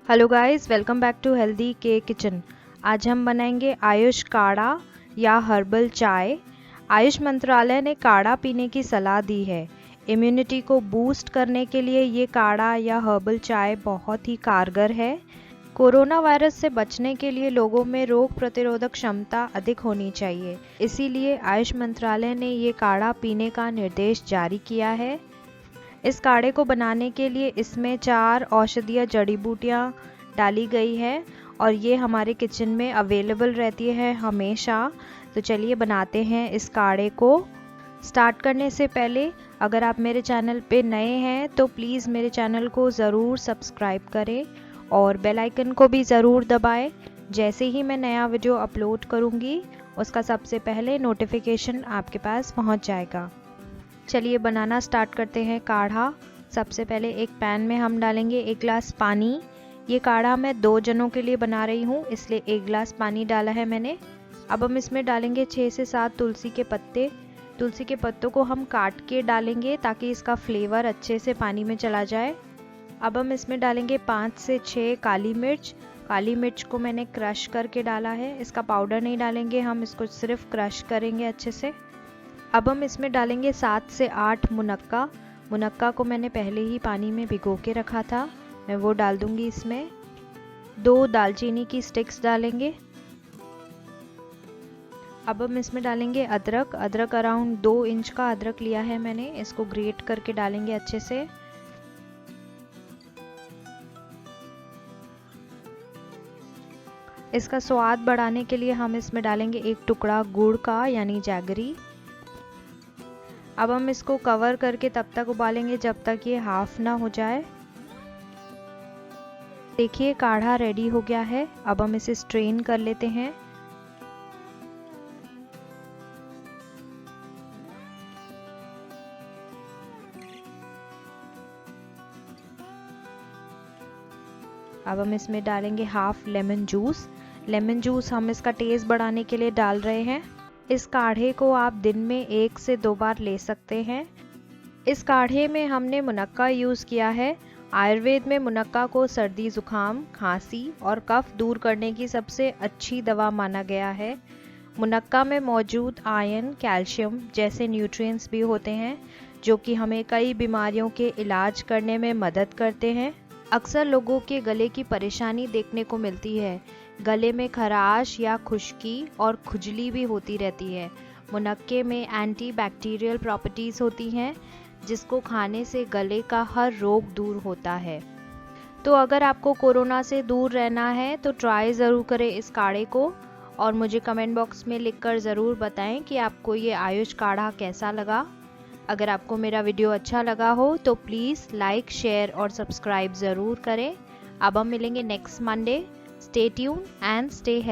Hello guys, welcome back to healthy के kitchen. आज हम बनाएंगे आयुष काढ़ा या हर्बल चाय। आयुष मंत्रालय ने काढ़ा पीने की सलाह दी है। इम्यूनिटी को बूस्ट करने के लिए ये काढ़ा या हर्बल चाय बहुत ही कारगर है। कोरोना वायरस से बचने के लिए लोगों में रोग प्रतिरोधक क्षमता अधिक होनी चाहिए, इसीलिए आयुष मंत्रालय ने ये काढ़ा पीने का निर्देश जारी किया है। इस काढ़े को बनाने के लिए इसमें 4 औषधीय जड़ी बूटियाँ डाली गई है और ये हमारे किचन में अवेलेबल रहती है हमेशा। तो चलिए बनाते हैं इस काढ़े को। स्टार्ट करने से पहले अगर आप मेरे चैनल पे नए हैं तो प्लीज़ मेरे चैनल को ज़रूर सब्सक्राइब करें और बेल आइकन को भी ज़रूर दबाएं। जैसे ही मैं नया वीडियो अपलोड करूँगी उसका सबसे पहले नोटिफिकेशन आपके पास पहुँच जाएगा। चलिए बनाना स्टार्ट करते हैं काढ़ा। सबसे पहले एक पैन में हम डालेंगे 1 गिलास पानी। ये काढ़ा मैं 2 जनों के लिए बना रही हूँ, इसलिए 1 गिलास पानी डाला है मैंने। अब हम इसमें डालेंगे 6 से 7 तुलसी के पत्ते। तुलसी के पत्तों को हम काट के डालेंगे ताकि इसका फ्लेवर अच्छे से पानी में चला जाए। अब हम इसमें डालेंगे 5 से 6 काली मिर्च। काली मिर्च को मैंने क्रश करके डाला है, इसका पाउडर नहीं डालेंगे, हम इसको सिर्फ क्रश करेंगे अच्छे से। अब हम इसमें डालेंगे 7 से 8 मुनक्का। मुनक्का को मैंने पहले ही पानी में भिगो के रखा था, मैं वो डाल दूंगी इसमें। 2 दालचीनी की स्टिक्स डालेंगे। अब हम इसमें डालेंगे अदरक। अदरक अराउंड 2 इंच का अदरक लिया है मैंने, इसको ग्रेट करके डालेंगे अच्छे से। इसका स्वाद बढ़ाने के लिए हम इसमें डालेंगे 1 टुकड़ा गुड़ का यानी जैगरी। अब हम इसको कवर करके तब तक उबालेंगे जब तक ये हाफ ना हो जाए। देखिए काढ़ा रेडी हो गया है। अब हम इसे स्ट्रेन कर लेते हैं। अब हम इसमें डालेंगे half lemon juice. Lemon juice हम इसका टेस्ट बढ़ाने के लिए डाल रहे हैं। इस काढ़े को आप दिन में 1 से 2 बार ले सकते हैं। इस काढ़े में हमने मुनक्का यूज़ किया है। आयुर्वेद में मुनक्का को सर्दी जुकाम, खांसी और कफ दूर करने की सबसे अच्छी दवा माना गया है। मुनक्का में मौजूद आयरन, कैल्शियम जैसे न्यूट्रिएंट्स भी होते हैं जो कि हमें कई बीमारियों के इलाज करने में मदद करते हैं। अक्सर लोगों के गले की परेशानी देखने को मिलती है। गले में खराश या खुश्की और खुजली भी होती रहती है। मुनक्के में एंटी बैक्टीरियल प्रॉपर्टीज़ होती हैं जिसको खाने से गले का हर रोग दूर होता है। तो अगर आपको कोरोना से दूर रहना है तो ट्राई ज़रूर करें इस काढ़े को और मुझे कमेंट बॉक्स में लिखकर ज़रूर बताएं कि आपको ये आयुष काढ़ा कैसा लगा। अगर आपको मेरा वीडियो अच्छा लगा हो तो प्लीज़ लाइक, शेयर और सब्सक्राइब ज़रूर करें। अब हम मिलेंगे next Monday. Stay tune and stay healthy.